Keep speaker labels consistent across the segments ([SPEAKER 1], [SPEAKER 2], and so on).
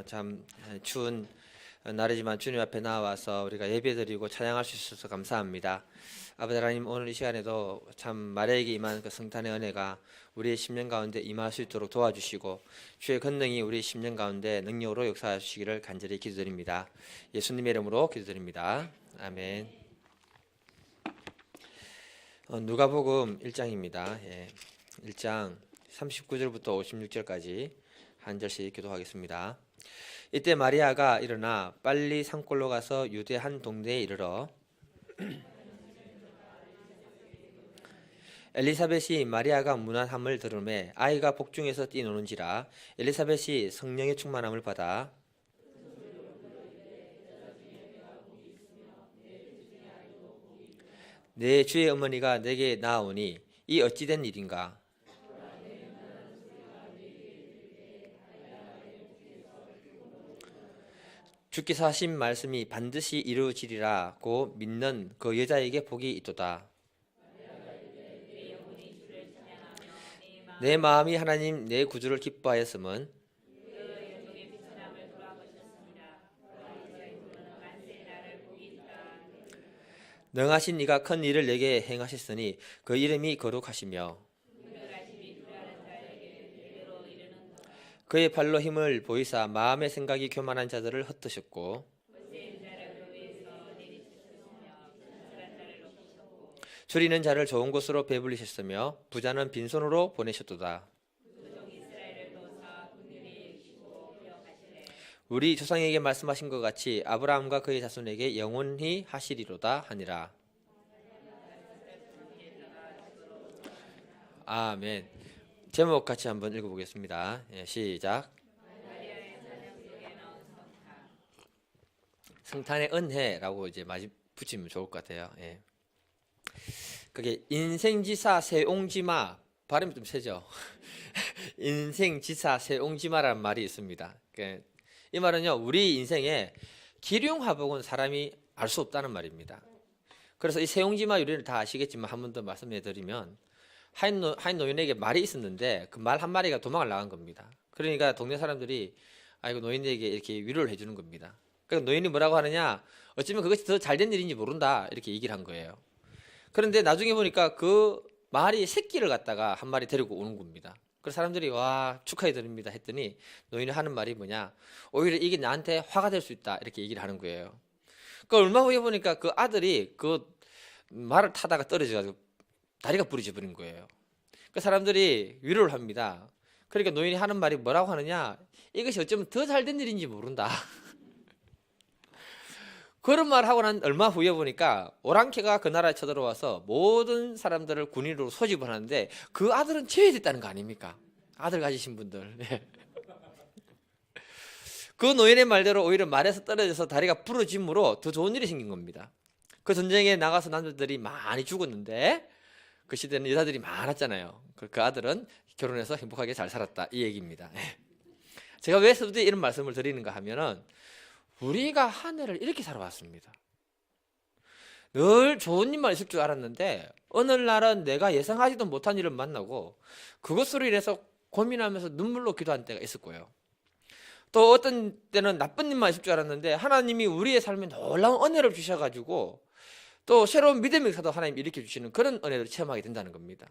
[SPEAKER 1] 참 추운 날이지만 주님 앞에 나와서 우리가 예배드리고 찬양할 수 있어서 감사합니다. 아버지 하나님, 오늘 이 시간에도 참 마리아에게 임한 그 성탄의 은혜가 우리의 심령 가운데 임할 수 있도록 도와주시고 주의 권능이 우리 심령 가운데 능력으로 역사하시기를 간절히 기도드립니다. 예수님의 이름으로 기도드립니다. 아멘. 누가복음 1장입니다. 1장 39절부터 56절까지 한 절씩 기도하겠습니다. 이때 마리아가 일어나 빨리 산골로 가서 유대 한 동네에 이르러 엘리사벳이 마리아가 문안함을 들으매 아이가 복중에서 뛰노는지라 엘리사벳이 성령의 충만함을 받아 내 주의 어머니가 내게 나아오니 이 어찌된 일인가? 주께서 하신 말씀이 반드시 이루어지리라고 믿는 그 여자에게 복이 있도다. 내 마음이 하나님 내 구주를 기뻐하였음은 능하신 이가 큰 일을 내게 행하셨으니 그 이름이 거룩하시며 그의 발로 힘을 보이사 마음의 생각이 교만한 자들을 흩으셨고 줄이는 자를 좋은 곳으로 배불리셨으며 부자는 빈손으로 보내셨도다. 우리 조상에게 말씀하신 것 같이 아브라함과 그의 자손에게 영원히 하시리로다 하니라. 아멘. 제목 같이 한번 읽어보겠습니다. 시작. 성탄의 은혜라고 이제 마지 붙이면 좋을 것 같아요. 그게 인생지사 세옹지마, 발음이 좀 세죠. 인생지사 세옹지마라는 말이 있습니다. 이 말은요, 우리 인생에 기륭화복은 사람이 알 수 없다는 말입니다. 그래서 이 세옹지마 유래를 다 아시겠지만 한 번 더 말씀해 드리면 하인 노인에게 말이 있었는데 그 말 한 마리가 도망을 나간 겁니다. 그러니까 동네 사람들이 이거 노인에게 이렇게 위로를 해주는 겁니다. 그러니까 노인이 뭐라고 하느냐, 어쩌면 그것이 더 잘된 일인지 모른다 이렇게 얘기를 한 거예요. 그런데 나중에 보니까 그 말이 새끼를 갖다가 한 마리 데리고 오는 겁니다. 그래서 사람들이 와 축하해 드립니다 했더니 노인이 하는 말이 뭐냐, 오히려 이게 나한테 화가 될 수 있다 이렇게 얘기를 하는 거예요. 그 얼마 후에 보니까 그 아들이 그 말을 타다가 떨어져가지고 다리가 부러져 버린 거예요. 그 사람들이 위로를 합니다. 그러니까 노인이 하는 말이 뭐라고 하느냐, 이것이 어쩌면 더 잘된 일인지 모른다. 그런 말 하고 난 얼마 후에 보니까 오랑캐가 그 나라에 쳐들어와서 모든 사람들을 군인으로 소집을 하는데 그 아들은 제외됐다는 거 아닙니까? 아들 가지신 분들. 그 노인의 말대로 오히려 말에서 떨어져서 다리가 부러짐으로 더 좋은 일이 생긴 겁니다. 그 전쟁에 나가서 남자들이 많이 죽었는데 그 시대는 여자들이 많았잖아요. 그 아들은 결혼해서 행복하게 잘 살았다 이 얘기입니다. 제가 왜 서두에 이런 말씀을 드리는가 하면은 우리가 한 해를 이렇게 살아왔습니다. 늘 좋은 일만 있을 줄 알았는데 어느 날은 내가 예상하지도 못한 일을 만나고 그것으로 인해서 고민하면서 눈물로 기도한 때가 있을 거예요. 또 어떤 때는 나쁜 일만 있을 줄 알았는데 하나님이 우리의 삶에 놀라운 은혜를 주셔가지고 또 새로운 믿음의 역사도 하나님이 일으켜 주시는 그런 은혜를 체험하게 된다는 겁니다.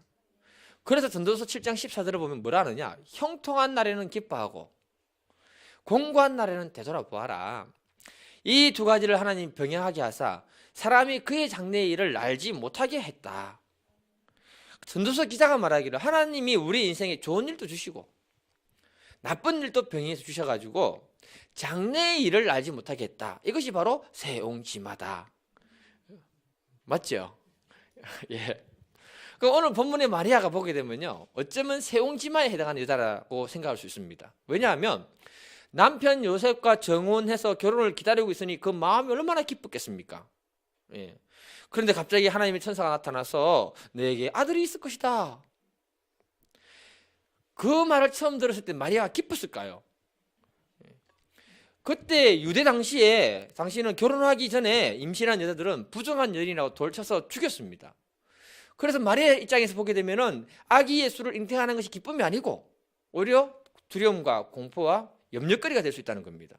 [SPEAKER 1] 그래서 전도서 7장 14절을 보면 뭐라 하느냐, 형통한 날에는 기뻐하고 공고한 날에는 되돌아보아라. 이 두 가지를 하나님 병행하게 하사 사람이 그의 장래의 일을 알지 못하게 했다. 전도서 기자가 말하기를 하나님이 우리 인생에 좋은 일도 주시고 나쁜 일도 병행해서 주셔가지고 장래의 일을 알지 못하게 했다. 이것이 바로 세옹지마다. 맞죠? 예. 그 오늘 본문의 마리아가 보게 되면요, 어쩌면 세옹지마에 해당하는 여자라고 생각할 수 있습니다. 왜냐하면 남편 요셉과 정혼해서 결혼을 기다리고 있으니 그 마음이 얼마나 기뻤겠습니까? 예. 그런데 갑자기 하나님의 천사가 나타나서 너에게 아들이 있을 것이다. 그 말을 처음 들었을 때 마리아가 기뻤을까요? 그때 유대 당시는 결혼하기 전에 임신한 여자들은 부정한 여인이라고 돌쳐서 죽였습니다. 그래서 마리아 입장에서 보게 되면은 아기 예수를 잉태하는 것이 기쁨이 아니고 오히려 두려움과 공포와 염려거리가 될 수 있다는 겁니다.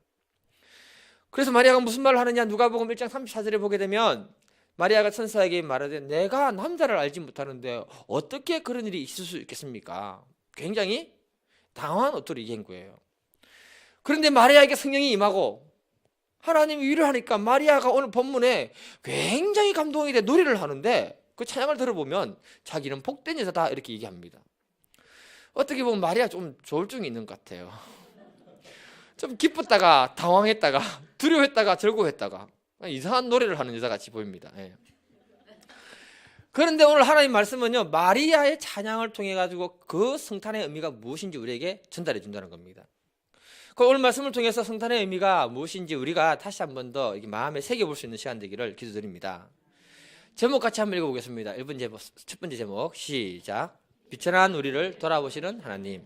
[SPEAKER 1] 그래서 마리아가 무슨 말을 하느냐, 누가복음 1장 34절에 보게 되면 마리아가 천사에게 말하되 내가 남자를 알지 못하는데 어떻게 그런 일이 있을 수 있겠습니까? 굉장히 당황한 어투로 얘기한 거예요. 그런데 마리아에게 성령이 임하고 하나님이 위로하니까 마리아가 오늘 본문에 굉장히 감동이 돼 노래를 하는데 그 찬양을 들어보면 자기는 복된 여자다 이렇게 얘기합니다. 어떻게 보면 마리아 좀 조울증이 있는 것 같아요. 좀 기뻤다가 당황했다가 두려워했다가 즐거워했다가 이상한 노래를 하는 여자같이 보입니다. 예. 그런데 오늘 하나님 말씀은요, 마리아의 찬양을 통해 가지고 그 성탄의 의미가 무엇인지 우리에게 전달해 준다는 겁니다. 그 오늘 말씀을 통해서 성탄의 의미가 무엇인지 우리가 다시 한 번 더 마음에 새겨볼 수 있는 시간 되기를 기도드립니다. 제목 같이 한번 읽어보겠습니다. 1번 제목, 첫 번째 제목 시작. 비천한 우리를 돌아보시는 하나님.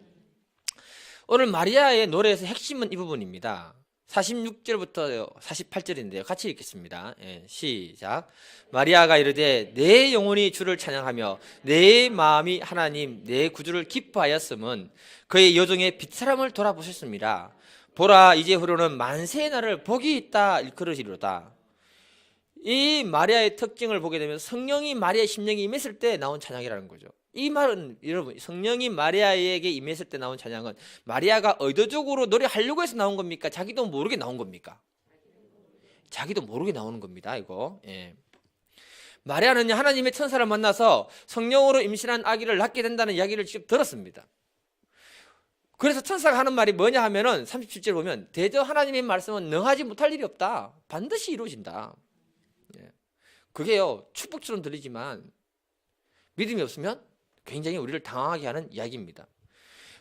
[SPEAKER 1] 오늘 마리아의 노래에서 핵심은 이 부분입니다. 46절부터 48절인데요. 같이 읽겠습니다. 예, 시작. 마리아가 이르되 내 영혼이 주를 찬양하며 내 마음이 하나님 내 구주를 기뻐하였음은 그의 여종의 빛사람을 돌아보셨습니다. 보라 이제후로는 만세의 날을 복이 있다 일컬으시리로다. 이 마리아의 특징을 보게 되면 성령이 마리아의 심령에 임했을 때 나온 찬양이라는 거죠. 이 말은 여러분 성령이 마리아에게 임했을 때 나온 찬양은 마리아가 의도적으로 노래하려고 해서 나온 겁니까? 자기도 모르게 나온 겁니까? 자기도 모르게 나오는 겁니다. 이거. 예. 마리아는 하나님의 천사를 만나서 성령으로 임신한 아기를 낳게 된다는 이야기를 직접 들었습니다. 그래서 천사가 하는 말이 뭐냐 하면은 37절 보면 대저 하나님의 말씀은 능하지 못할 일이 없다. 반드시 이루어진다. 예. 그게요 축복처럼 들리지만 믿음이 없으면 굉장히 우리를 당황하게 하는 이야기입니다.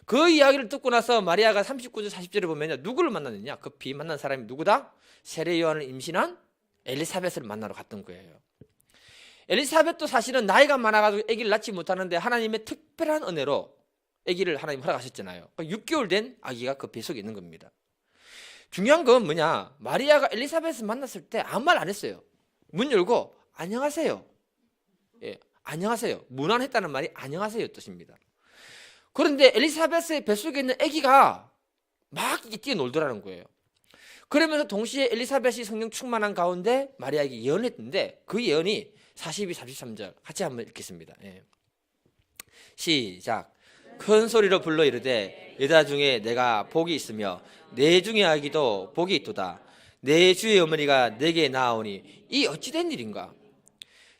[SPEAKER 1] 그 이야기를 듣고 나서 마리아가 39절 40절에 보면 누구를 만났느냐, 급히 만난 사람이 누구다? 세례 요한을 임신한 엘리사벳을 만나러 갔던 거예요. 엘리사벳도 사실은 나이가 많아가지고 아기를 낳지 못하는데 하나님의 특별한 은혜로 아기를 하나님 허락하셨잖아요. 6개월 된 아기가 그 뱃속에 있는 겁니다. 중요한 건 뭐냐, 마리아가 엘리사벳을 만났을 때 아무 말 안 했어요. 문 열고 안녕하세요. 예, 안녕하세요. 무난했다는 말이 안녕하세요 뜻입니다. 그런데 엘리사벳의 뱃속에 있는 아기가 막 뛰어놀더라는 거예요. 그러면서 동시에 엘리사벳이 성령 충만한 가운데 마리아에게 예언을 했는데 그 예언이 42, 43절 같이 한번 읽겠습니다. 예. 시작. 큰 소리로 불러 이르되 여자 중에 내가 복이 있으며 내 중에 아기도 복이 있도다. 내 주의 어머니가 내게 나아오니 이 어찌된 일인가?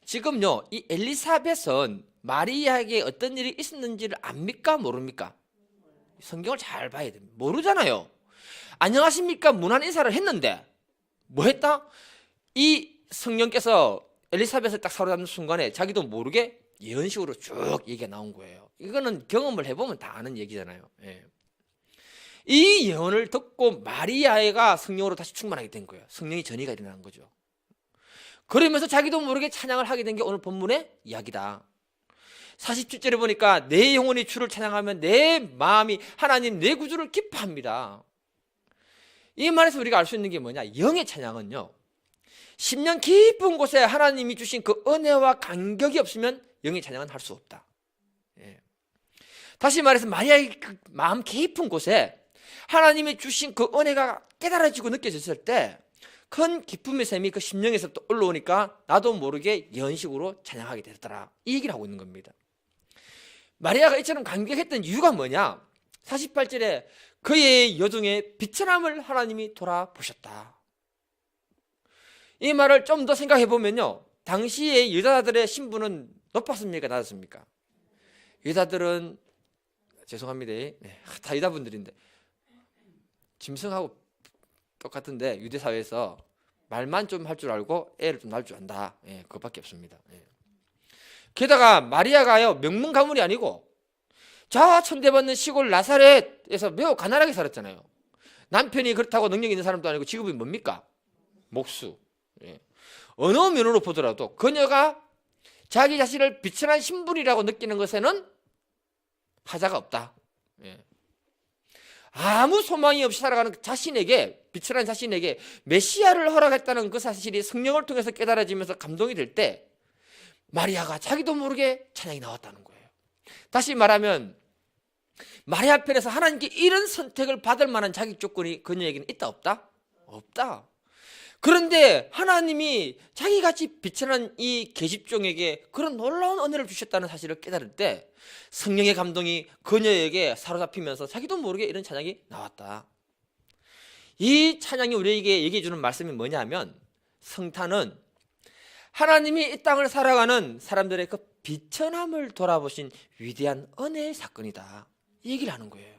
[SPEAKER 1] 지금요 이 엘리사벳은 마리아에게 어떤 일이 있었는지를 압니까 모릅니까? 성경을 잘 봐야 됩니다. 모르잖아요. 안녕하십니까 무난 인사를 했는데 뭐 했다? 이 성령께서 엘리사벳을 딱 사로잡는 순간에 자기도 모르게 예언식으로 쭉 얘기가 나온 거예요. 이거는 경험을 해보면 다 아는 얘기잖아요. 예. 이 예언을 듣고 마리아가 성령으로 다시 충만하게 된 거예요. 성령이 전이가 일어나는 거죠. 그러면서 자기도 모르게 찬양을 하게 된 게 오늘 본문의 이야기다. 47절에 보니까 내 영혼이 주를 찬양하면 내 마음이 하나님 내 구주를 기뻐합니다. 이 말에서 우리가 알 수 있는 게 뭐냐, 영의 찬양은요 심령 깊은 곳에 하나님이 주신 그 은혜와 간격이 없으면 영의 찬양은 할 수 없다. 예. 다시 말해서 마리아의 그 마음 깊은 곳에 하나님이 주신 그 은혜가 깨달아지고 느껴졌을 때 큰 기쁨의 샘이 그 심령에서부터 올라오니까 나도 모르게 예언식으로 찬양하게 되더라. 이 얘기를 하고 있는 겁니다. 마리아가 이처럼 감격했던 이유가 뭐냐? 48절에 그의 여종의 비천함을 하나님이 돌아보셨다. 이 말을 좀 더 생각해 보면요, 당시의 여자들의 신분은 높았습니까 낮았습니까? 여자들은 죄송합니다. 네, 다 여자분들인데 짐승하고 똑같은데 유대 사회에서 말만 좀 할 줄 알고 애를 좀 낳을 줄 안다. 예, 그것밖에 없습니다. 예. 게다가 마리아가요 명문 가문이 아니고 저 천대받는 시골 나사렛에서 매우 가난하게 살았잖아요. 남편이 그렇다고 능력 있는 사람도 아니고 직업이 뭡니까? 목수. 예. 어느 면으로 보더라도 그녀가 자기 자신을 비천한 신분이라고 느끼는 것에는 하자가 없다. 예. 아무 소망이 없이 살아가는 자신에게, 비천한 자신에게 메시아를 허락했다는 그 사실이 성령을 통해서 깨달아지면서 감동이 될 때 마리아가 자기도 모르게 찬양이 나왔다는 거예요. 다시 말하면 마리아 편에서 하나님께 이런 선택을 받을 만한 자격 조건이 그녀에게는 있다 없다? 없다. 그런데 하나님이 자기같이 비천한 이 계집종에게 그런 놀라운 은혜를 주셨다는 사실을 깨달을 때 성령의 감동이 그녀에게 사로잡히면서 자기도 모르게 이런 찬양이 나왔다. 이 찬양이 우리에게 얘기해 주는 말씀이 뭐냐면, 성탄은 하나님이 이 땅을 살아가는 사람들의 그 비천함을 돌아보신 위대한 은혜의 사건이다, 이 얘기를 하는 거예요.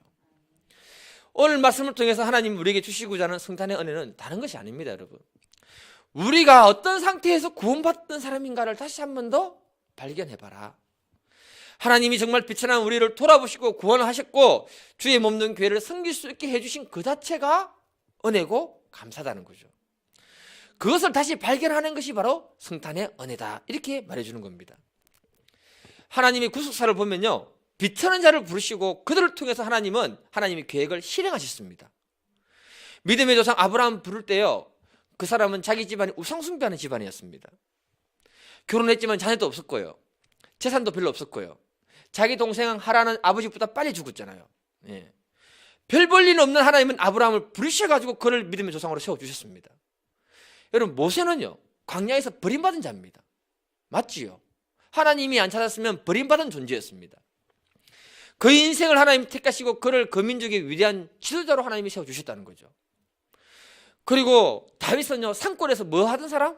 [SPEAKER 1] 오늘 말씀을 통해서 하나님 우리에게 주시고자 하는 성탄의 은혜는 다른 것이 아닙니다, 여러분. 우리가 어떤 상태에서 구원받던 사람인가를 다시 한 번 더 발견해봐라. 하나님이 정말 비천한 우리를 돌아보시고 구원을 하셨고 주의 몸된 교회를 섬길 수 있게 해주신 그 자체가 은혜고 감사다는 거죠. 그것을 다시 발견하는 것이 바로 성탄의 은혜다, 이렇게 말해주는 겁니다. 하나님의 구속사를 보면요, 비천한 자를 부르시고 그들을 통해서 하나님은 하나님의 계획을 실행하셨습니다. 믿음의 조상 아브라함 부를 때요, 그 사람은 자기 집안이 우상숭배하는 집안이었습니다. 결혼했지만 자녀도 없었고요, 재산도 별로 없었고요, 자기 동생 하라는 아버지보다 빨리 죽었잖아요. 예. 별 볼 일 없는 하나님은 아브라함을 부르셔가지고 그를 믿음의 조상으로 세워주셨습니다. 여러분, 모세는요, 광야에서 버림받은 자입니다. 맞지요? 하나님이 안 찾았으면 버림받은 존재였습니다. 그 인생을 하나님이 택하시고 그를 그 민족의 위대한 지도자로 하나님이 세워주셨다는 거죠. 그리고 다윗은요, 산골에서 뭐 하던 사람?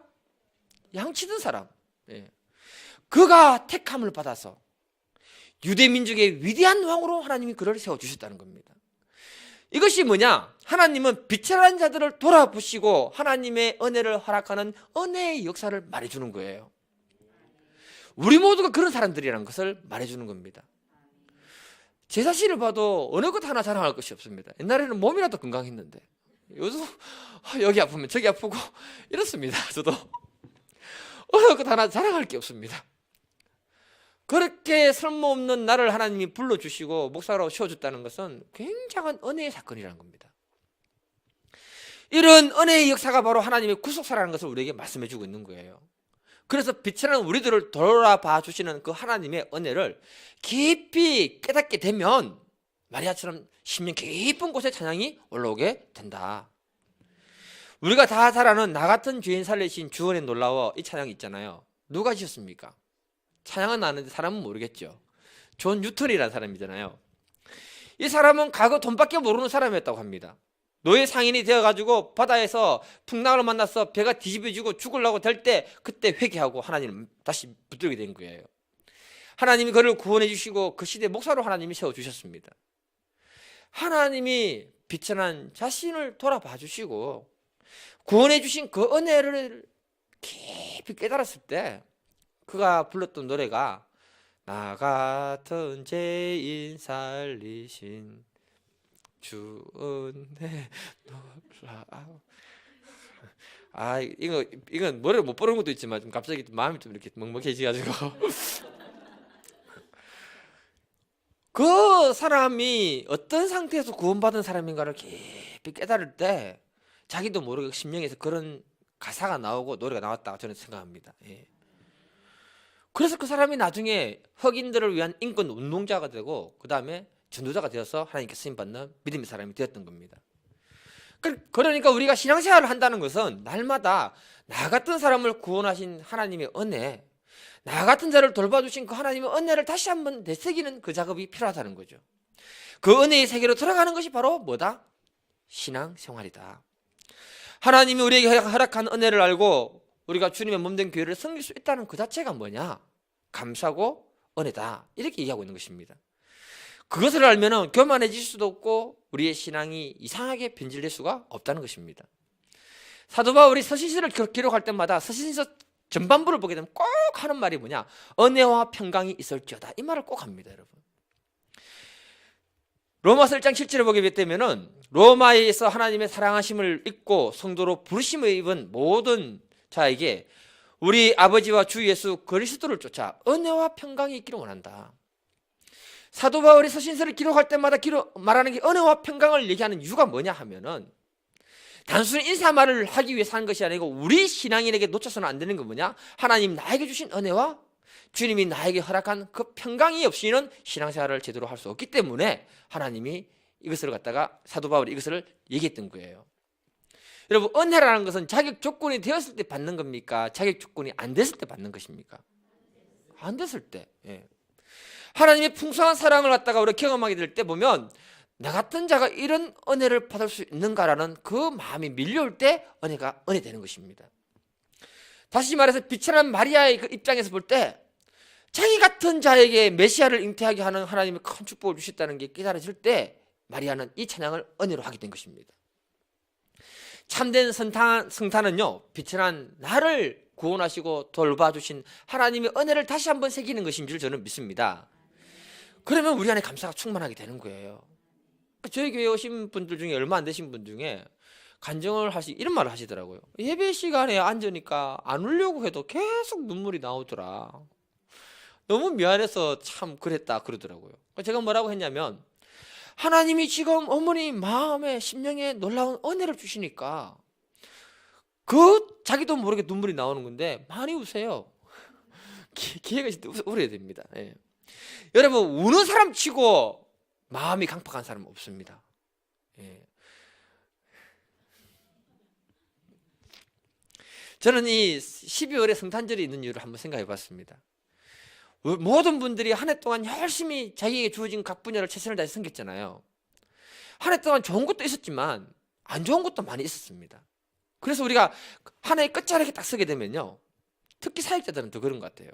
[SPEAKER 1] 양치던 사람. 예. 그가 택함을 받아서 유대 민족의 위대한 왕으로 하나님이 그를 세워주셨다는 겁니다. 이것이 뭐냐? 하나님은 비천한 자들을 돌아보시고 하나님의 은혜를 허락하는 은혜의 역사를 말해주는 거예요. 우리 모두가 그런 사람들이라는 것을 말해주는 겁니다. 제 자신을 봐도 어느 것 하나 자랑할 것이 없습니다. 옛날에는 몸이라도 건강했는데 요즘 여기 아프면 저기 아프고 이렇습니다. 저도 어느 것 하나 자랑할 게 없습니다. 그렇게 쓸모없는 나를 하나님이 불러주시고 목사로 세워줬다는 것은 굉장한 은혜의 사건이라는 겁니다. 이런 은혜의 역사가 바로 하나님의 구속사라는 것을 우리에게 말씀해주고 있는 거예요. 그래서 비천한 우리들을 돌아봐 주시는 그 하나님의 은혜를 깊이 깨닫게 되면 마리아처럼 심령 깊은 곳에 찬양이 올라오게 된다. 우리가 다 잘 아는 나 같은 죄인 살리신 주원의 놀라워, 이 찬양이 있잖아요. 누가 지었습니까? 찬양은 아는데 사람은 모르겠죠. 존 뉴턴이라는 사람이잖아요. 이 사람은 과거 돈밖에 모르는 사람이었다고 합니다. 노예 상인이 되어가지고 바다에서 풍랑을 만나서 배가 뒤집어지고 죽으려고 될 때 그때 회개하고 하나님을 다시 붙들게 된 거예요. 하나님이 그를 구원해 주시고 그 시대 목사로 하나님이 세워주셨습니다. 하나님이 비천한 자신을 돌아봐 주시고 구원해 주신 그 은혜를 깊이 깨달았을 때 그가 불렀던 노래가 나 같은 죄인 살리신 주 은혜 놀라워. 이건 노래를 못 부르는 것도 있지만 좀 갑자기 마음이 좀 이렇게 먹먹해지가지고 그 사람이 어떤 상태에서 구원받은 사람인가를 깊이 깨달을 때 자기도 모르게 심령에서 그런 가사가 나오고 노래가 나왔다고 저는 생각합니다. 예. 그래서 그 사람이 나중에 흑인들을 위한 인권 운동자가 되고 그 다음에 전도자가 되어서 하나님께 쓰임받는 믿음의 사람이 되었던 겁니다. 그러니까 우리가 신앙생활을 한다는 것은 날마다 나 같은 사람을 구원하신 하나님의 은혜, 나 같은 자를 돌봐주신 그 하나님의 은혜를 다시 한번 되새기는 그 작업이 필요하다는 거죠. 그 은혜의 세계로 들어가는 것이 바로 뭐다? 신앙생활이다. 하나님이 우리에게 허락한 은혜를 알고 우리가 주님의 몸된 교회를 섬길 수 있다는 그 자체가 뭐냐? 감사고 은혜다, 이렇게 얘기하고 있는 것입니다. 그것을 알면 교만해질 수도 없고 우리의 신앙이 이상하게 변질될 수가 없다는 것입니다. 사도 바울이 서신서를 기록할 때마다 서신서 전반부를 보게 되면 꼭 하는 말이 뭐냐? 은혜와 평강이 있을지어다, 이 말을 꼭 합니다, 여러분. 로마서 1장 7절을 보게 되면은 로마에서 하나님의 사랑하심을 입고 성도로 부르심을 입은 모든 자에게 우리 아버지와 주 예수 그리스도를 쫓아 은혜와 평강이 있기를 원한다. 사도 바울이 서신서를 기록할 때마다 말하는 게 은혜와 평강을 얘기하는 이유가 뭐냐 하면은 단순히 인사말을 하기 위해 사는 것이 아니고 우리 신앙인에게 놓쳐서는 안 되는 건 뭐냐? 하나님 나에게 주신 은혜와 주님이 나에게 허락한 그 평강이 없이는 신앙생활을 제대로 할 수 없기 때문에 하나님이 이것을 갖다가 사도 바울이 이것을 얘기했던 거예요. 여러분, 은혜라는 것은 자격 조건이 되었을 때 받는 겁니까? 자격 조건이 안 됐을 때 받는 것입니까? 안 됐을 때. 예. 하나님의 풍성한 사랑을 갖다가 우리가 경험하게 될 때 보면 나 같은 자가 이런 은혜를 받을 수 있는가라는 그 마음이 밀려올 때 은혜가 은혜 되는 것입니다. 다시 말해서 비천한 마리아의 그 입장에서 볼 때 자기 같은 자에게 메시아를 잉태하게 하는 하나님의 큰 축복을 주셨다는 게 깨달아질 때 마리아는 이 찬양을 은혜로 하게 된 것입니다. 참된 성탄은요, 비천한 나를 구원하시고 돌봐주신 하나님의 은혜를 다시 한번 새기는 것인 줄 저는 믿습니다. 그러면 우리 안에 감사가 충만하게 되는 거예요. 저희 교회에 오신 분들 중에 얼마 안 되신 분 중에 간증을 이런 말을 하시더라고요. 예배 시간에 앉으니까 안 울려고 해도 계속 눈물이 나오더라. 너무 미안해서 참 그랬다 그러더라고요. 제가 뭐라고 했냐면, 하나님이 지금 어머니 마음에 심령에 놀라운 은혜를 주시니까 자기도 모르게 눈물이 나오는 건데 많이 우세요. 기회가 있을 때 울어야 됩니다. 예. 여러분, 우는 사람 치고 마음이 강팍한 사람은 없습니다. 예. 저는 이 12월에 성탄절이 있는 이유를 한번 생각해 봤습니다. 모든 분들이 한 해 동안 열심히 자기에게 주어진 각 분야를 최선을 다해서 섬겼잖아요. 한 해 동안 좋은 것도 있었지만 안 좋은 것도 많이 있었습니다. 그래서 우리가 한 해의 끝자락에 딱 서게 되면요, 특히 사역자들은 더 그런 것 같아요.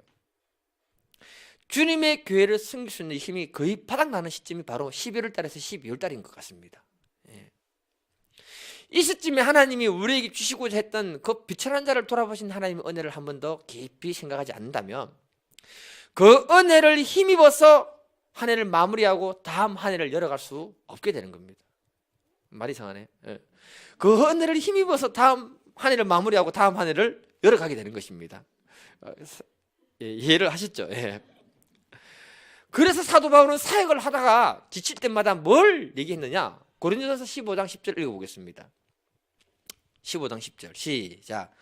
[SPEAKER 1] 주님의 교회를 섬길 수 있는 힘이 거의 바닥나는 시점이 바로 11월 달에서 12월 달인 것 같습니다. 예. 이 시점에 하나님이 우리에게 주시고자 했던 그 비천한 자를 돌아보신 하나님의 은혜를 한 번 더 깊이 생각하지 않는다면 그 은혜를 힘입어서 한 해를 마무리하고 다음 한 해를 열어갈 수 없게 되는 겁니다. 말이 이상하네. 예. 그 은혜를 힘입어서 다음 한 해를 마무리하고 다음 한 해를 열어가게 되는 것입니다. 예, 이해를 하셨죠? 예. 그래서 사도 바울은 사역을 하다가 지칠 때마다 뭘 얘기했느냐? 고린도전서 15장 10절 읽어보겠습니다. 15장 10절 시작.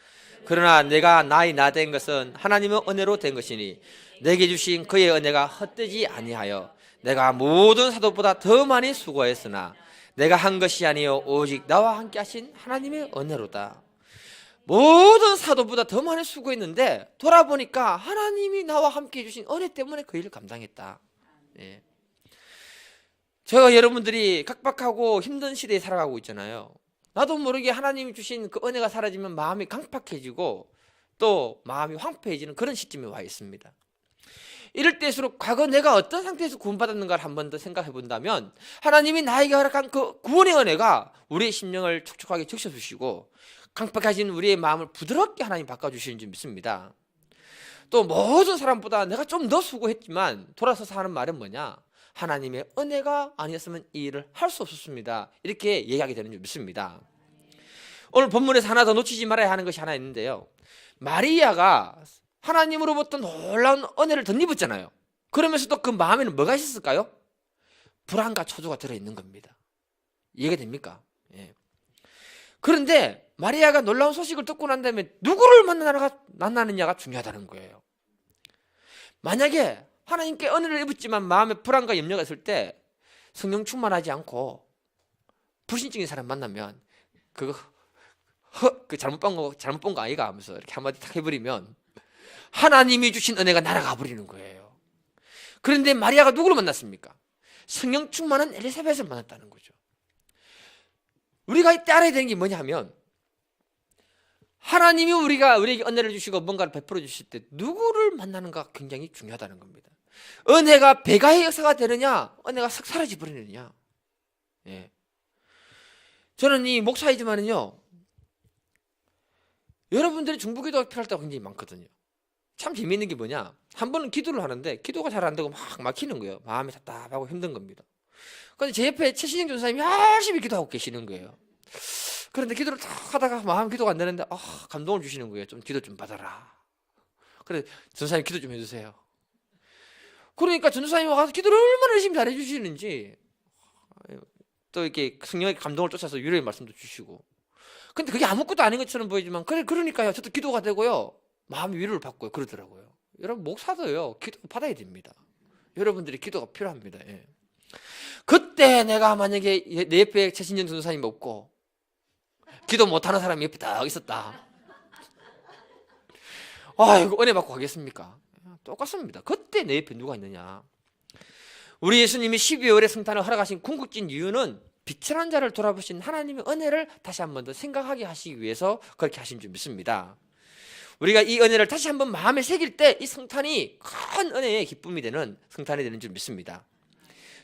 [SPEAKER 1] 그러나 내가 나이 나된 것은 하나님의 은혜로 된 것이니 내게 주신 그의 은혜가 헛되지 아니하여 내가 모든 사도보다 더 많이 수고했으나 내가 한 것이 아니요 오직 나와 함께 하신 하나님의 은혜로다. 모든 사도보다 더 많이 수고했는데 돌아보니까 하나님이 나와 함께 해주신 은혜 때문에 그 일을 감당했다. 예. 제가 여러분들이 각박하고 힘든 시대에 살아가고 있잖아요. 나도 모르게 하나님이 주신 그 은혜가 사라지면 마음이 강팍해지고 또 마음이 황폐해지는 그런 시점에 와 있습니다. 이럴 때일수록 과거 내가 어떤 상태에서 구원받았는가를 한 번 더 생각해 본다면 하나님이 나에게 허락한 그 구원의 은혜가 우리의 심령을 촉촉하게 적셔주시고 강팍해진 우리의 마음을 부드럽게 하나님 바꿔주시는 줄 믿습니다. 또 모든 사람보다 내가 좀 더 수고했지만 돌아서서 하는 말은 뭐냐? 하나님의 은혜가 아니었으면 이 일을 할 수 없었습니다. 이렇게 얘기하게 되는 줄 믿습니다. 오늘 본문에서 하나 더 놓치지 말아야 하는 것이 하나 있는데요. 마리아가 하나님으로부터 놀라운 은혜를 덧입었잖아요. 그러면서도 그 마음에는 뭐가 있었을까요? 불안과 초조가 들어있는 겁니다. 이해가 됩니까? 예. 그런데 마리아가 놀라운 소식을 듣고 난 다음에 누구를 만나느냐가 중요하다는 거예요. 만약에 하나님께 은혜를 입었지만 마음에 불안과 염려가 있을 때 성령 충만하지 않고 불신증인 사람 만나면 그 잘못 본 거 아이가 하면서 이렇게 한마디 딱 해버리면 하나님이 주신 은혜가 날아가 버리는 거예요. 그런데 마리아가 누구를 만났습니까? 성령 충만한 엘리사벳을 만났다는 거죠. 우리가 이때 알아야 되는 게 뭐냐 하면 하나님이 우리에게 은혜를 주시고 뭔가를 베풀어 주실 때 누구를 만나는가 굉장히 중요하다는 겁니다. 은혜가 배가의 역사가 되느냐, 은혜가 싹 사라져 버리느냐. 예. 저는 이 목사이지만은요, 여러분들이 중보기도가 필요할 때가 굉장히 많거든요. 참 재미있는 게 뭐냐, 한 번은 기도를 하는데 기도가 잘 안 되고 막 막히는 거예요. 마음이 답답하고 힘든 겁니다. 그런데 제 옆에 최신영 전사님이 열심히 기도하고 계시는 거예요. 그런데 기도를 탁 하다가 마음 기도가 안 되는데 감동을 주시는 거예요. 좀 기도 좀 받아라. 그래, 전사님 기도 좀 해주세요. 그러니까 전도사님이 와서 기도를 얼마나 열심히 잘해 주시는지, 또 이렇게 성령의 감동을 쫓아서 위로의 말씀도 주시고. 근데 그게 아무것도 아닌 것처럼 보이지만 그러니까요, 저도 기도가 되고요, 마음이 위로를 받고요, 그러더라고요. 여러분 목사도요 기도 받아야 됩니다. 여러분들이 기도가 필요합니다. 예. 그때 내가 만약에 내 옆에 최신전 전도사님 없고 기도 못하는 사람이 옆에 딱 있었다. 이거 은혜 받고 가겠습니까? 똑같습니다. 그때 내 옆에 누가 있느냐. 우리 예수님이 12월에 성탄을 허락하신 궁극적인 이유는 비천한 자를 돌아보신 하나님의 은혜를 다시 한 번 더 생각하게 하시기 위해서 그렇게 하신 줄 믿습니다. 우리가 이 은혜를 다시 한번 마음에 새길 때 이 성탄이 큰 은혜의 기쁨이 되는 성탄이 되는 줄 믿습니다.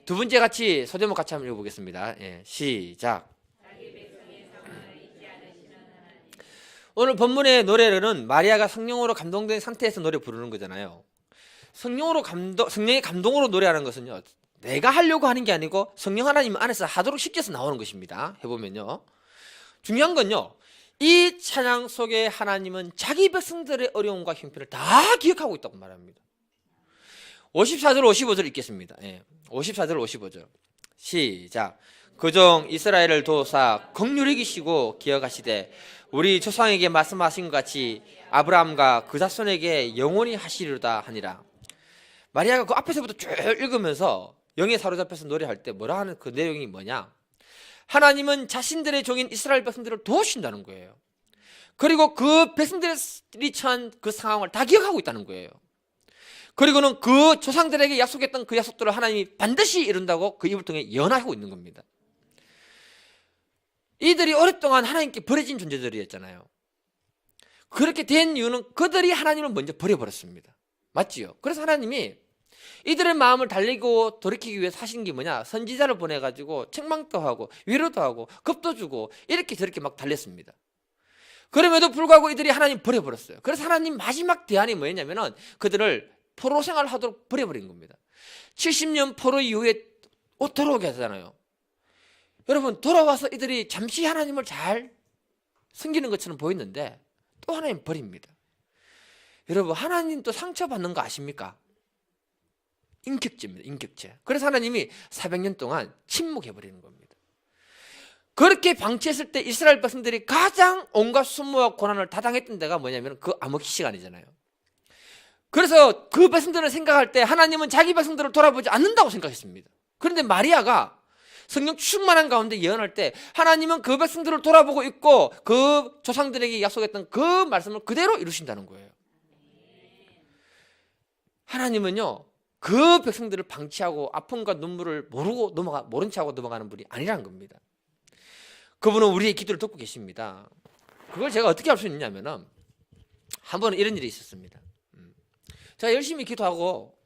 [SPEAKER 1] 두 번째 같이 소제목 같이 한번 읽어보겠습니다. 예, 시작. 오늘 본문의 노래는 마리아가 성령으로 감동된 상태에서 노래 부르는 거잖아요. 성령의 감동으로 노래하는 것은요, 내가 하려고 하는 게 아니고 성령 하나님 안에서 하도록 시켜서 나오는 것입니다. 해보면요, 중요한 건요, 이 찬양 속에 하나님은 자기 백성들의 어려움과 형편을 다 기억하고 있다고 말합니다. 54절 55절 읽겠습니다. 예, 54절 55절 시작. 그종 이스라엘을 도우사 긍휼히 여기시고 기억하시되 우리 조상에게 말씀하신 것 같이 아브라함과 그 자손에게 영원히 하시리로다 하니라. 마리아가 그 앞에서부터 쭉 읽으면서 영에 사로잡혀서 노래할 때 뭐라 하는 그 내용이 뭐냐, 하나님은 자신들의 종인 이스라엘 백성들을 도우신다는 거예요. 그리고 그 백성들이 처한 그 상황을 다 기억하고 있다는 거예요. 그리고는 그 조상들에게 약속했던 그 약속들을 하나님이 반드시 이룬다고 그 입을 통해 예언하고 있는 겁니다. 이들이 오랫동안 하나님께 버려진 존재들이었잖아요. 그렇게 된 이유는 그들이 하나님을 먼저 버려버렸습니다. 맞지요? 그래서 하나님이 이들의 마음을 달리고 돌이키기 위해서 하신 게 뭐냐, 선지자를 보내가지고 책망도 하고 위로도 하고 겁도 주고 이렇게 저렇게 막 달렸습니다. 그럼에도 불구하고 이들이 하나님 버려버렸어요. 그래서 하나님 마지막 대안이 뭐였냐면은 그들을 포로 생활을 하도록 버려버린 겁니다. 70년 포로 이후에 돌아오게 하잖아요. 여러분, 돌아와서 이들이 잠시 하나님을 잘 섬기는 것처럼 보였는데 또 하나님 버립니다. 여러분, 하나님도 상처받는 거 아십니까? 인격죄입니다. 인격죄. 그래서 하나님이 400년 동안 침묵해버리는 겁니다. 그렇게 방치했을 때 이스라엘 백성들이 가장 온갖 수모와 고난을 다 당했던 데가 뭐냐면 그 암흑 시간이잖아요. 그래서 그 백성들을 생각할 때 하나님은 자기 백성들을 돌아보지 않는다고 생각했습니다. 그런데 마리아가 성령 충만한 가운데 예언할 때 하나님은 그 백성들을 돌아보고 있고 그 조상들에게 약속했던 그 말씀을 그대로 이루신다는 거예요. 하나님은요, 그 백성들을 방치하고 아픔과 눈물을 모른 체 하고 넘어가는 분이 아니라는 겁니다. 그분은 우리의 기도를 듣고 계십니다. 그걸 제가 어떻게 알 수 있냐면은 한 번은 이런 일이 있었습니다. 제가 열심히 기도하고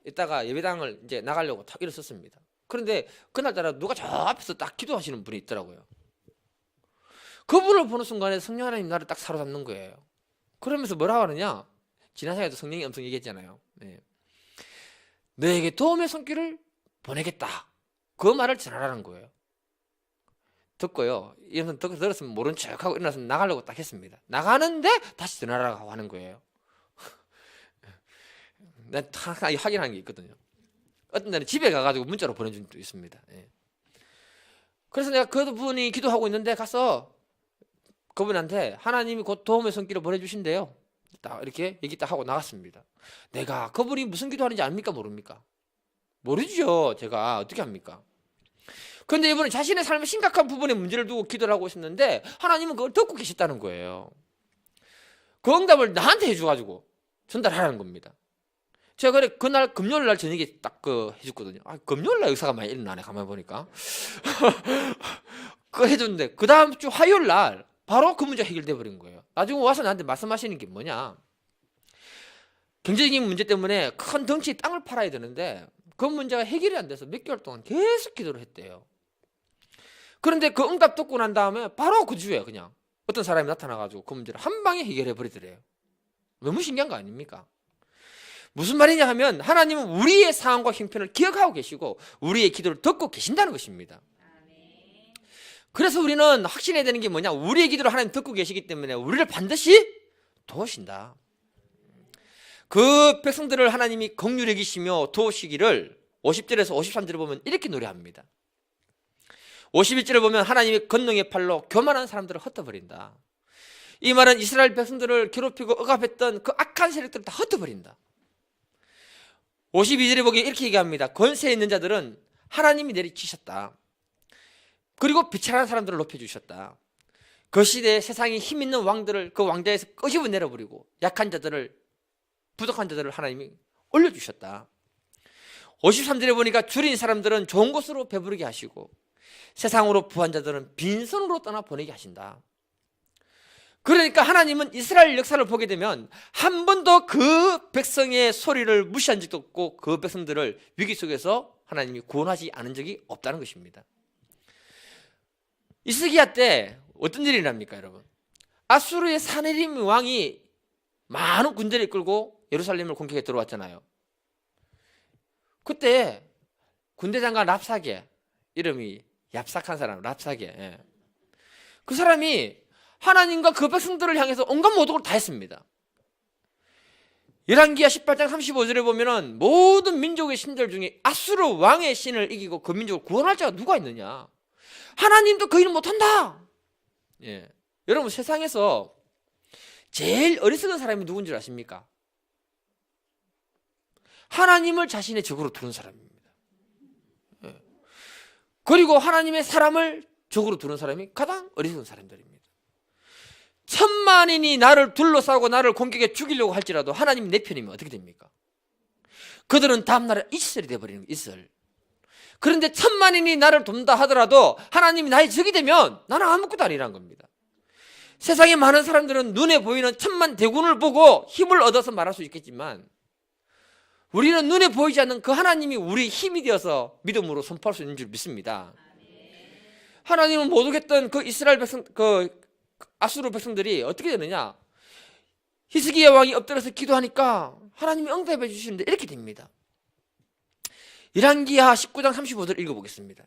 [SPEAKER 1] 있다가 예배당을 이제 나가려고 탁 일어섰습니다. 그런데 그날따라 누가 저 앞에서 딱 기도하시는 분이 있더라고요. 그분을 보는 순간에 성령 하나님 나를 딱 사로잡는 거예요. 그러면서 뭐라고 하느냐, 지난 시간에도 성령이 엄청 얘기했잖아요. 네. 너에게 도움의 손길을 보내겠다, 그 말을 전하라는 거예요. 듣고요, 이런 들었으면 모른 척하고 일어나서 나가려고 딱 했습니다. 나가는데 다시 전하라고 하는 거예요. 난 항상 확인하는 게 있거든요. 어떤 날은 집에 가가지고 문자로 보내준 적도 있습니다. 예. 그래서 내가 그분이 기도하고 있는데 가서 그분한테 하나님이 곧 도움의 손길을 보내주신대요. 딱 이렇게 얘기 딱 하고 나갔습니다. 내가 그분이 무슨 기도하는지 압니까, 모릅니까? 모르죠. 제가 어떻게 합니까? 그런데 이분은 자신의 삶의 심각한 부분에 문제를 두고 기도를 하고 있었는데 하나님은 그걸 듣고 계셨다는 거예요. 그 응답을 나한테 해줘가지고 전달하라는 겁니다. 제가 그래 그날 금요일 날 저녁에 딱 해줬거든요. 금요일 날 의사가 많이 일어나네, 가만히 보니까. 그거 해줬는데 그 다음 주 화요일 날 바로 그 문제가 해결돼 버린 거예요. 나중에 와서 나한테 말씀하시는 게 뭐냐, 경제적인 문제 때문에 큰 덩치 땅을 팔아야 되는데 그 문제가 해결이 안 돼서 몇 개월 동안 계속 기도를 했대요. 그런데 그 응답 듣고 난 다음에 바로 그 주에 그냥 어떤 사람이 나타나가지고 그 문제를 한 방에 해결해 버리더래요. 너무 신기한 거 아닙니까? 무슨 말이냐 하면 하나님은 우리의 상황과 형편을 기억하고 계시고 우리의 기도를 듣고 계신다는 것입니다. 그래서 우리는 확신해야 되는 게 뭐냐, 우리의 기도를 하나님 듣고 계시기 때문에 우리를 반드시 도우신다. 그 백성들을 하나님이 긍휼히 여기시며 도우시기를 50절에서 53절을 보면 이렇게 노래합니다. 51절을 보면 하나님의 권능의 팔로 교만한 사람들을 흩어버린다. 이 말은 이스라엘 백성들을 괴롭히고 억압했던 그 악한 세력들을 다 흩어버린다. 52절에 보기에 이렇게 얘기합니다. 권세 있는 자들은 하나님이 내리치셨다. 그리고 비천한 사람들을 높여주셨다. 그 시대에 세상에 힘 있는 왕들을 그 왕좌에서 끄집어 내려버리고 약한 자들을, 부족한 자들을 하나님이 올려주셨다. 53절에 보니까 줄인 사람들은 좋은 곳으로 배부르게 하시고 세상으로 부한 자들은 빈손으로 떠나 보내게 하신다. 그러니까 하나님은 이스라엘 역사를 보게 되면 한 번도 그 백성의 소리를 무시한 적도 없고 그 백성들을 위기 속에서 하나님이 구원하지 않은 적이 없다는 것입니다. 히스기야 때 어떤 일이 납니까, 여러분? 아수르의 사네립 왕이 많은 군대를 이끌고 예루살렘을 공격해 들어왔잖아요. 그때 군대장관 랍사게, 이름이 얍삭한 사람, 랍사게, 그 사람이 하나님과 그 백성들을 향해서 온갖 모독을 다 했습니다. 열왕기하 18장 35절에 보면은 모든 민족의 신들 중에 아수르 왕의 신을 이기고 그 민족을 구원할 자가 누가 있느냐? 하나님도 그 일을 못한다. 여러분, 세상에서 제일 어리석은 사람이 누군지 아십니까? 하나님을 자신의 적으로 두는 사람입니다. 그리고 하나님의 사람을 적으로 두는 사람이 가장 어리석은 사람들입니다. 천만인이 나를 둘러싸고 나를 공격해 죽이려고 할지라도 하나님이 내 편이면 어떻게 됩니까? 그들은 다음날에 이슬이 되어버리는 거예요. 이슬. 그런데 천만인이 나를 돕다 하더라도 하나님이 나의 적이 되면 나는 아무것도 아니라는 겁니다. 세상에 많은 사람들은 눈에 보이는 천만 대군을 보고 힘을 얻어서 말할 수 있겠지만 우리는 눈에 보이지 않는 그 하나님이 우리 힘이 되어서 믿음으로 선포할 수 있는 줄 믿습니다. 하나님은 모독했던 그 이스라엘 백성, 그 아수르 백성들이 어떻게 되느냐? 히스기야 왕이 엎드려서 기도하니까 하나님이 응답해 주시는데 이렇게 됩니다. 열왕기하 19장 35절 읽어보겠습니다.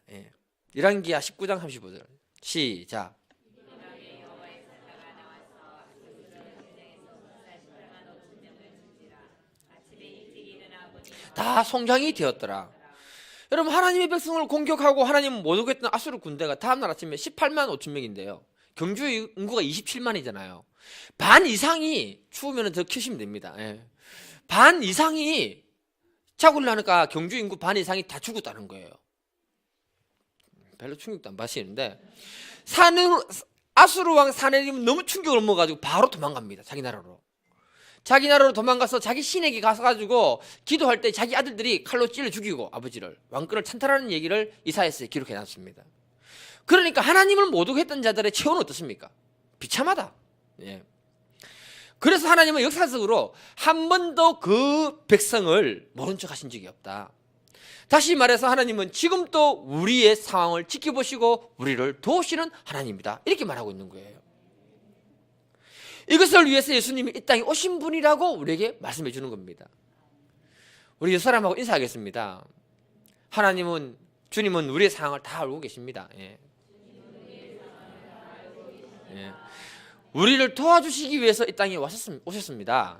[SPEAKER 1] 열왕기하 19장 35절 시작. 다 송장이 되었더라. 여러분, 하나님의 백성을 공격하고 하나님은 모독했던 아수르 군대가 다음날 아침에 18만 5천 명인데요. 경주 인구가 27만이잖아요. 반 이상이 추우면 더 키우시면 됩니다. 반 이상이 자고를 하니까 경주 인구 반 이상이 다 죽었다는 거예요. 별로 충격도 안 받으시는데 아수르 왕 사네립은 너무 충격을 먹어가지고 바로 도망갑니다. 자기 나라로. 자기 나라로 도망가서 자기 신에게 가서가지고 기도할 때 자기 아들들이 칼로 찔러 죽이고 아버지를 왕권을 찬탈하는 얘기를 이사야서에 기록해놨습니다. 그러니까 하나님을 모독했던 자들의 처우는 어떻습니까? 비참하다. 그래서 하나님은 역사적으로 한 번도 그 백성을 모른 척 하신 적이 없다. 다시 말해서 하나님은 지금도 우리의 상황을 지켜보시고 우리를 도우시는 하나님이다. 이렇게 말하고 있는 거예요. 이것을 위해서 예수님이 이 땅에 오신 분이라고 우리에게 말씀해 주는 겁니다. 우리 이 사람하고 인사하겠습니다. 하나님은, 주님은 우리의 상황을 다 알고 계십니다. 우리를 도와주시기 위해서 이 땅에 오셨습니다.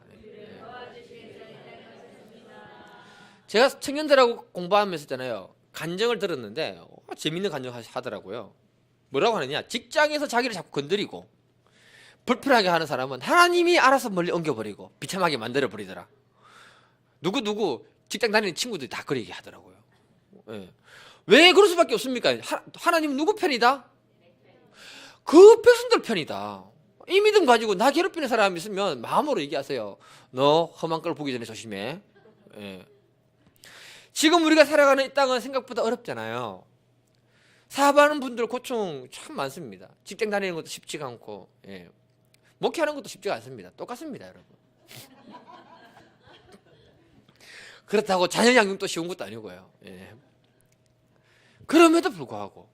[SPEAKER 1] 제가 청년들하고 공부하면서 있잖아요. 간증을 들었는데 재밌는 간증 하더라고요. 뭐라고 하느냐? 직장에서 자기를 자꾸 건드리고 불편하게 하는 사람은 하나님이 알아서 멀리 옮겨버리고 비참하게 만들어버리더라. 누구 직장 다니는 친구들이 다 그러게 하더라고요. 왜 그럴 수밖에 없습니까? 하나님은 누구 편이다? 그 백성들 편이다. 이 믿음 가지고 나 괴롭히는 사람이 있으면 마음으로 얘기하세요. 너 험한 걸 보기 전에 조심해. 지금 우리가 살아가는 이 땅은 생각보다 어렵잖아요. 사업하는 분들 고충 참 많습니다. 직장 다니는 것도 쉽지가 않고, 목회하는 것도 쉽지가 않습니다. 똑같습니다, 여러분. 그렇다고 자녀 양육도 쉬운 것도 아니고요. 그럼에도 불구하고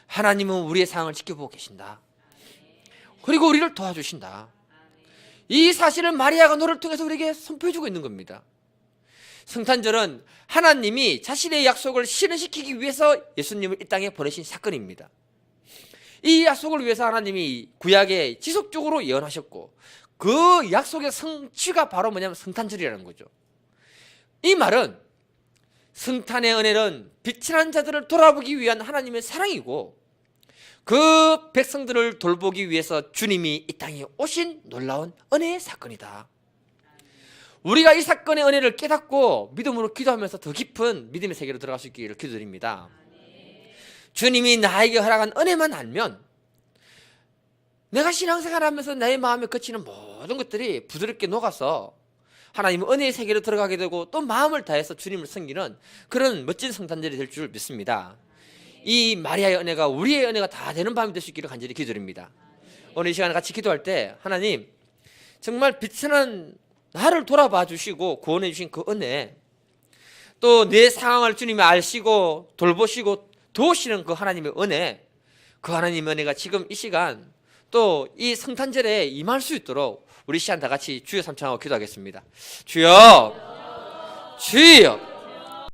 [SPEAKER 1] 하나님은 우리의 상황을 지켜보고 계신다. 그리고 우리를 도와주신다. 이 사실을 마리아가 노래를 통해서 우리에게 선포해주고 있는 겁니다. 성탄절은 하나님이 자신의 약속을 실현시키기 위해서 예수님을 이 땅에 보내신 사건입니다. 이 약속을 위해서 하나님이 구약에 지속적으로 예언하셨고 그 약속의 성취가 바로 뭐냐면 성탄절이라는 거죠. 이 말은 성탄의 은혜는 비천한 자들을 돌아보기 위한 하나님의 사랑이고 그 백성들을 돌보기 위해서 주님이 이 땅에 오신 놀라운 은혜의 사건이다. 우리가 이 사건의 은혜를 깨닫고 믿음으로 기도하면서 더 깊은 믿음의 세계로 들어갈 수 있기를 기도드립니다. 주님이 나에게 허락한 은혜만 알면 내가 신앙생활하면서 나의 마음에 거치는 모든 것들이 부드럽게 녹아서 하나님의 은혜의 세계로 들어가게 되고 또 마음을 다해서 주님을 섬기는 그런 멋진 성탄절이 될 줄 믿습니다. 이 마리아의 은혜가 우리의 은혜가 다 되는 밤이 될 수 있기를 간절히 기도드립니다. 오늘 이 시간에 같이 기도할 때 하나님 정말 비천한 나를 돌아봐 주시고 구원해 주신 그 은혜, 또 내 상황을 주님이 아시고 돌보시고 도우시는 그 하나님의 은혜, 그 하나님의 은혜가 지금 이 시간 또 이 성탄절에 임할 수 있도록 우리 시간 다 같이 주여 삼창하고 기도하겠습니다. 주여, 주여.